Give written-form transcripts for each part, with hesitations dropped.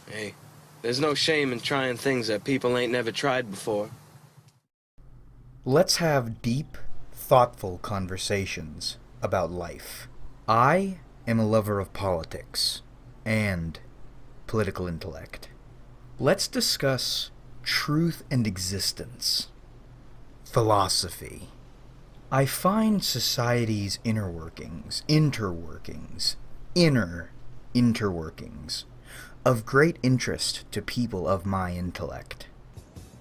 Hey, there's no shame in trying things that people ain't never tried before. Let's have deep, thoughtful conversations about life. I am a lover of politics and political intellect. Let's discuss truth and existence, philosophy. I find society's inner interworkings, of great interest to people of my intellect.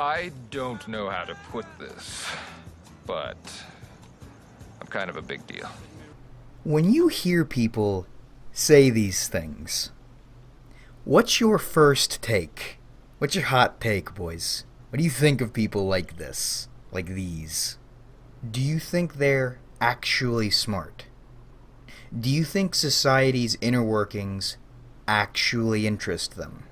I don't know how to put this, but I'm kind of a big deal. When you hear people say these things, what's your first take? What's your hot take, boys? What do you think of people like this? Like these? Do you think they're actually smart? Do you think society's inner workings actually interest them?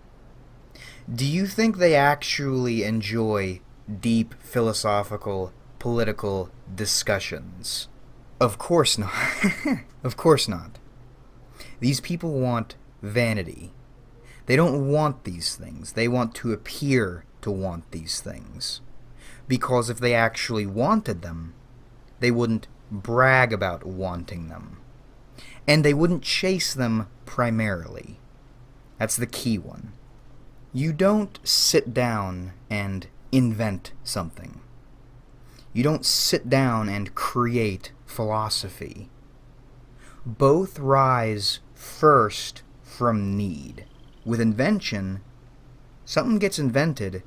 Do you think they actually enjoy deep philosophical, political discussions? Of course not. Of course not. These people want vanity. They don't want these things. They want to appear to want these things. Because if they actually wanted them, they wouldn't brag about wanting them. And they wouldn't chase them primarily. That's the key one. You don't sit down and invent something. You don't sit down and create philosophy. Both rise first from need. With invention, something gets invented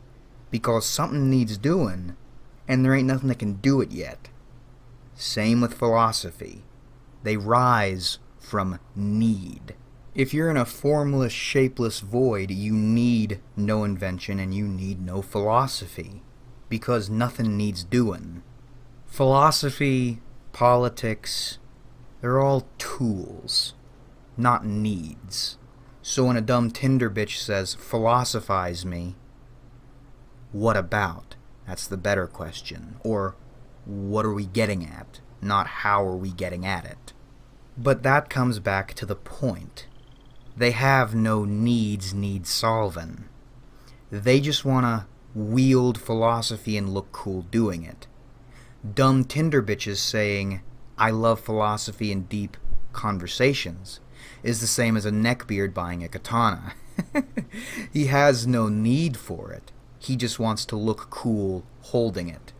because something needs doing, and there ain't nothing that can do it yet. Same with philosophy. They rise from need. If you're in a formless, shapeless void, you need no invention and you need no philosophy, because nothing needs doing. Philosophy, politics, they're all tools, not needs. So when a dumb Tinder bitch says, philosophize me, what about? That's the better question. Or, what are we getting at? Not how are we getting at it? But that comes back to the point. They have no needs need solving. They just want to wield philosophy and look cool doing it. Dumb Tinder bitches saying, I love philosophy and deep conversations, is the same as a neckbeard buying a katana. He has no need for it. He just wants to look cool holding it.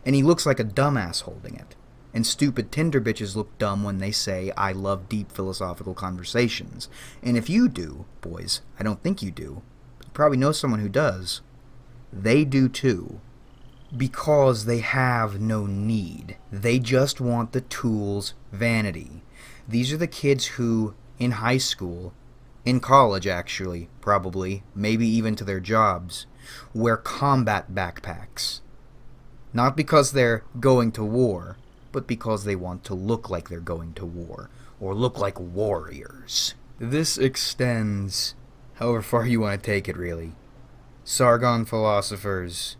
And he looks like a dumbass holding it. And stupid Tinder bitches look dumb when they say, I love deep philosophical conversations. And if you do, boys, I don't think you do, but you probably know someone who does, they do too. Because they have no need. They just want the tool's vanity. These are the kids who, in high school, in college actually, probably, maybe even to their jobs, wear combat backpacks. Not because they're going to war, but because they want to look like they're going to war, or look like warriors. This extends however far you want to take it, really. Sargon philosophers,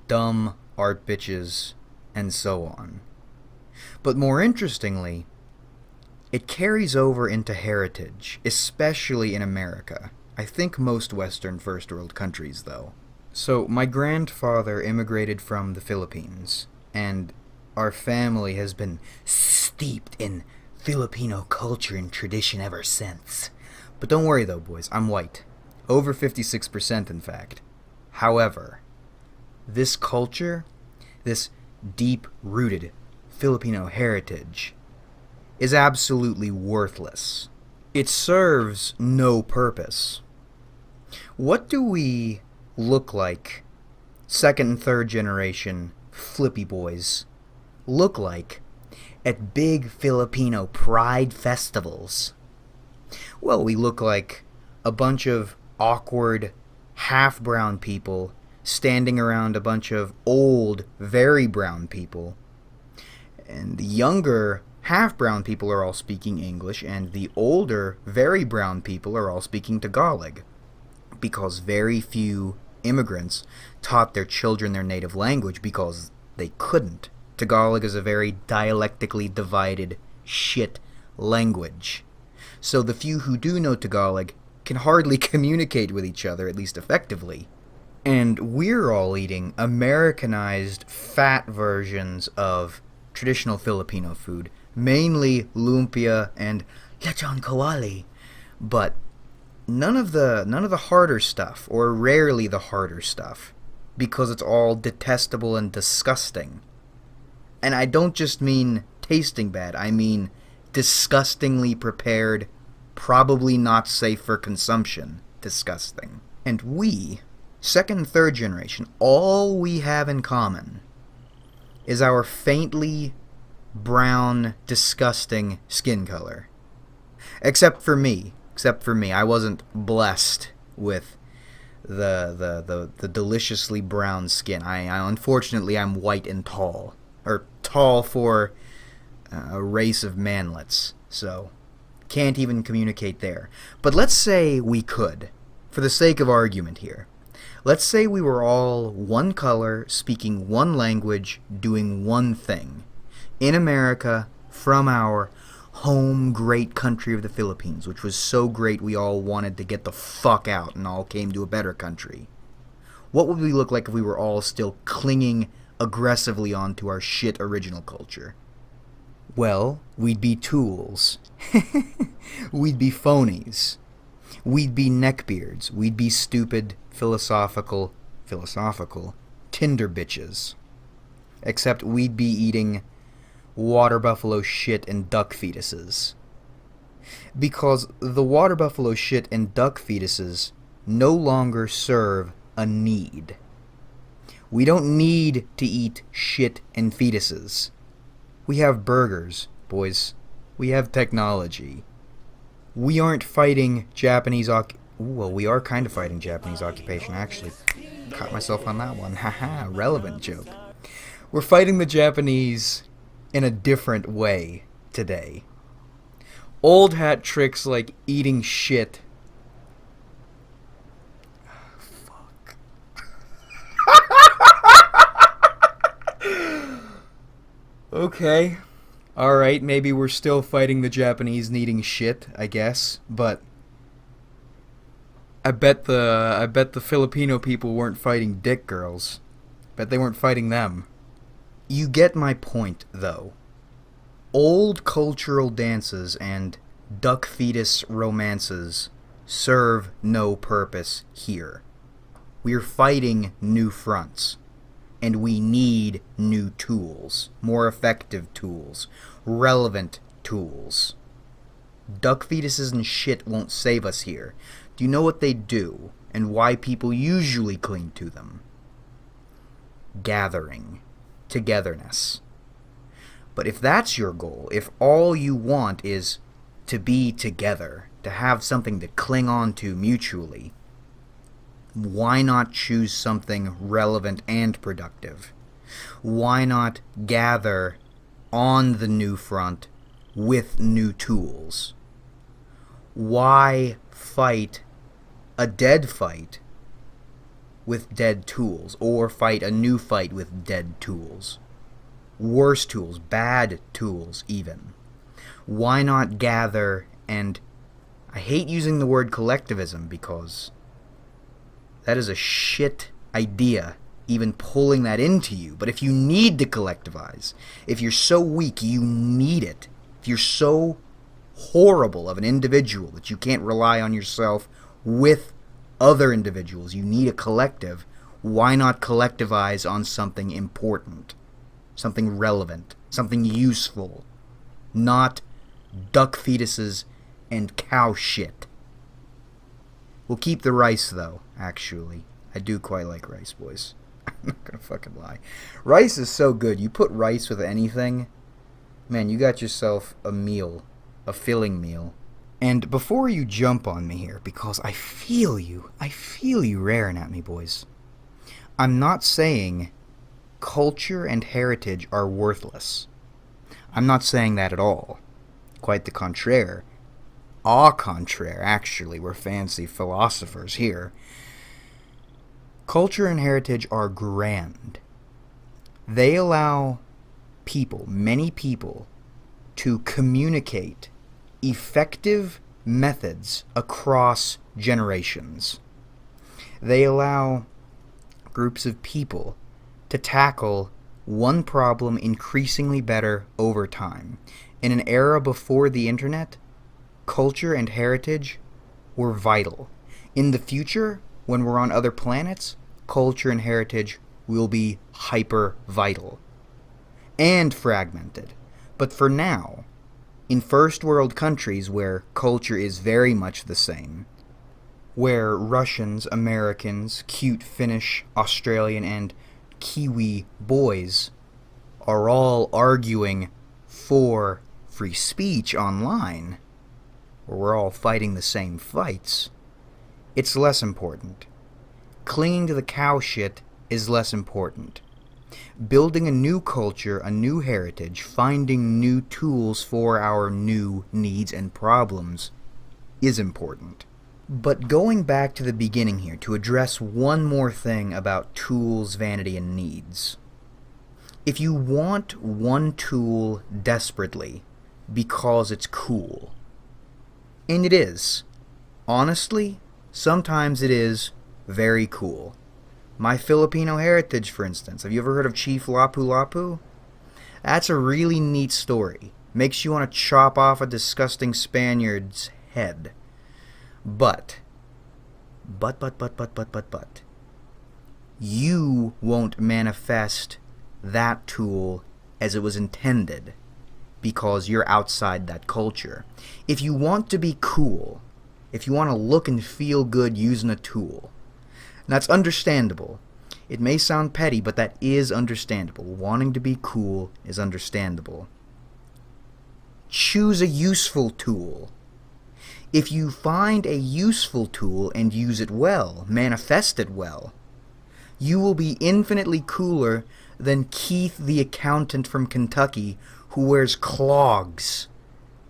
dumb art bitches, and so on. But more interestingly, it carries over into heritage, especially in America. I think most Western first world countries, though. So, my grandfather immigrated from the Philippines, and our family has been steeped in Filipino culture and tradition ever since. But don't worry though, boys, I'm white. Over 56%, in fact. However, this culture, this deep-rooted Filipino heritage, is absolutely worthless. It serves no purpose. What do we look like, second and third generation flippy boys, look like at big Filipino pride festivals? Well, we look like a bunch of awkward, half-brown people standing around a bunch of old, very brown people. And the younger, half-brown people are all speaking English, and the older, very brown people are all speaking Tagalog. Because very few immigrants taught their children their native language because they couldn't. Tagalog is a very dialectically divided shit language. So the few who do know Tagalog can hardly communicate with each other, at least effectively. And we're all eating Americanized, fat versions of traditional Filipino food, mainly lumpia and lechon kawali, but none of the harder stuff, or rarely the harder stuff, because it's all detestable and disgusting. And I don't just mean tasting bad, I mean disgustingly prepared, probably not safe for consumption, disgusting. And we, second and third generation, all we have in common is our faintly brown, disgusting skin color. Except for me, I wasn't blessed with the deliciously brown skin. I unfortunately, I'm white and tall, or tall for a race of manlets, so can't even communicate there. But let's say we could, for the sake of argument here. Let's say we were all one color, speaking one language, doing one thing. In America, from our home great country of the Philippines, which was so great we all wanted to get the fuck out and all came to a better country. What would we look like if we were all still clinging aggressively onto our shit original culture? Well, we'd be tools. We'd be phonies. We'd be neckbeards. We'd be stupid, philosophical, Tinder bitches. Except we'd be eating water buffalo shit and duck fetuses. Because the water buffalo shit and duck fetuses no longer serve a need. We don't need to eat shit and fetuses. We have burgers, boys. We have technology. We aren't fighting Japanese well, we are kind of fighting Japanese occupation, actually. Caught myself on that one. Haha, relevant joke. We're fighting the Japanese in a different way today. Old hat tricks like eating shit. Fuck. Okay. Alright, maybe we're still fighting the Japanese needing shit, I guess, but I bet the Filipino people weren't fighting dick girls. Bet they weren't fighting them. You get my point, though. Old cultural dances and duck fetus romances serve no purpose here. We're fighting new fronts. And we need new tools, more effective tools, relevant tools. Duck fetuses and shit won't save us here. Do you know what they do, and why people usually cling to them? Gathering. Togetherness. But if that's your goal, if all you want is to be together, to have something to cling on to mutually, why not choose something relevant and productive? Why not gather on the new front with new tools? Why fight a dead fight with dead tools, or fight a new fight with dead tools? Worse tools, bad tools even. Why not gather and... I hate using the word collectivism because that is a shit idea, even pulling that into you. But if you need to collectivize, if you're so weak you need it, if you're so horrible of an individual that you can't rely on yourself with other individuals, you need a collective, why not collectivize on something important, something relevant, something useful, not duck fetuses and cow shit? We'll keep the rice, though, actually. I do quite like rice, boys. I'm not gonna fucking lie. Rice is so good. You put rice with anything, man, you got yourself a meal. A filling meal. And before you jump on me here, because I feel you raring at me, boys. I'm not saying culture and heritage are worthless. I'm not saying that at all. Quite the contraire. Au contraire, actually, we're fancy philosophers here. Culture and heritage are grand. They allow people, many people, to communicate effective methods across generations. They allow groups of people to tackle one problem increasingly better over time. In an era before the internet, culture and heritage were vital. In the future, when we're on other planets, culture and heritage will be hyper vital and fragmented. But for now, in first world countries where culture is very much the same, where Russians, Americans, cute Finnish, Australian, and Kiwi boys are all arguing for free speech online, where we're all fighting the same fights, it's less important. Clinging to the cow shit is less important. Building a new culture, a new heritage, finding new tools for our new needs and problems is important. But going back to the beginning here to address one more thing about tools, vanity, and needs. If you want one tool desperately because it's cool, and it is, honestly, sometimes it is very cool. My Filipino heritage, for instance. Have you ever heard of Chief Lapu-Lapu? That's a really neat story. Makes you want to chop off a disgusting Spaniard's head. But, you won't manifest that tool as it was intended because you're outside that culture. If you want to be cool, if you want to look and feel good using a tool, that's understandable. It may sound petty, but that is understandable. Wanting to be cool is understandable. Choose a useful tool. If you find a useful tool and use it well, manifest it well, you will be infinitely cooler than Keith the accountant from Kentucky who wears clogs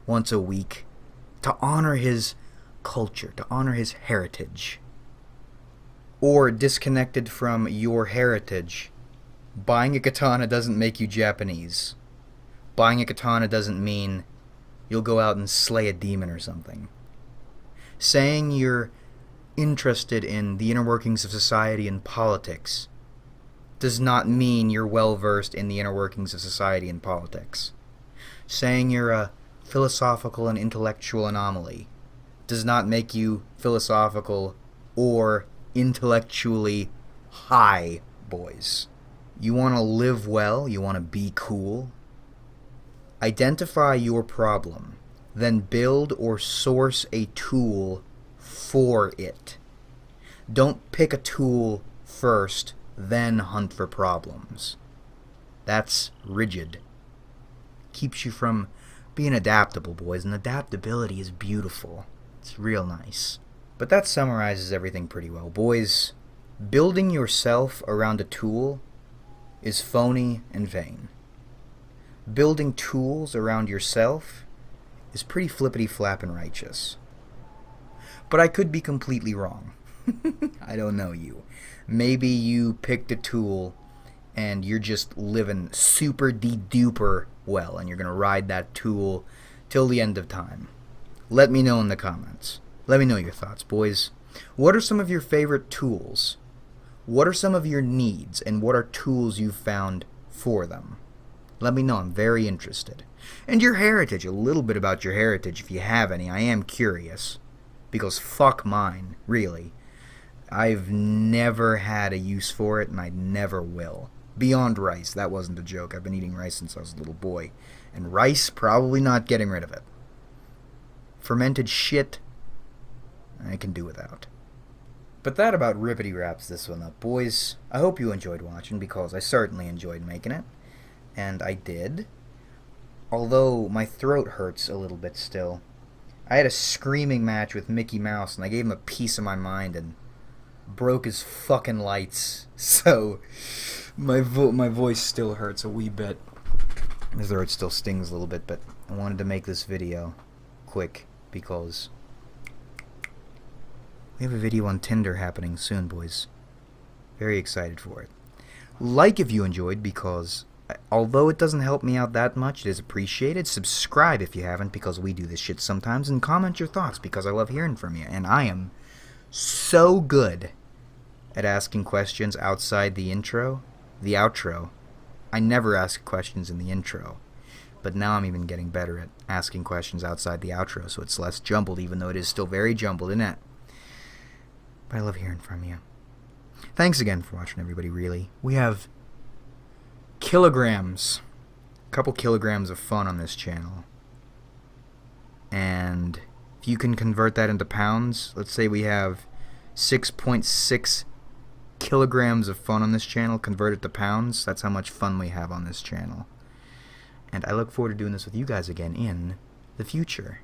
once a week to honor his culture, to honor his heritage. Or disconnected from your heritage. Buying a katana doesn't make you Japanese. Buying a katana doesn't mean you'll go out and slay a demon or something. Saying you're interested in the inner workings of society and politics does not mean you're well versed in the inner workings of society and politics. Saying you're a philosophical and intellectual anomaly does not make you philosophical or intellectually high, boys. You want to live well, you want to be cool. Identify your problem, then build or source a tool for it. Don't pick a tool first, then hunt for problems. That's rigid. Keeps you from being adaptable, boys, and adaptability is beautiful. It's real nice. But that summarizes everything pretty well. Boys, building yourself around a tool is phony and vain. Building tools around yourself is pretty flippity-flappin' righteous. But I could be completely wrong. I don't know you. Maybe you picked a tool and you're just living super de-duper well and you're going to ride that tool till the end of time. Let me know in the comments. Let me know your thoughts, boys. What are some of your favorite tools? What are some of your needs, and what are tools you've found for them? Let me know. I'm very interested. And your heritage, a little bit about your heritage if you have any. I am curious. Because fuck mine, really. I've never had a use for it, and I never will. Beyond rice. That wasn't a joke. I've been eating rice since I was a little boy. And rice, probably not getting rid of it. Fermented shit, I can do without. But that about rippity wraps this one up. Boys, I hope you enjoyed watching, because I certainly enjoyed making it. And I did. Although my throat hurts a little bit still. I had a screaming match with Mickey Mouse, and I gave him a piece of my mind and broke his fucking lights. So, my voice still hurts a wee bit. My throat still stings a little bit, but I wanted to make this video quick, because we have a video on Tinder happening soon, boys. Very excited for it. Like if you enjoyed, because Although it doesn't help me out that much, it is appreciated. Subscribe if you haven't, because we do this shit sometimes, and comment your thoughts, because I love hearing from you. And I am so good at asking questions outside the outro. I never ask questions in the intro, but now I'm even getting better at asking questions outside the outro, so it's less jumbled, even though it is still very jumbled, isn't it? But I love hearing from you. Thanks again for watching, everybody, really. We have kilograms, a couple kilograms of fun on this channel. And if you can convert that into pounds, let's say we have 6.6 kilograms of fun on this channel, convert it to pounds, that's how much fun we have on this channel. And I look forward to doing this with you guys again in the future.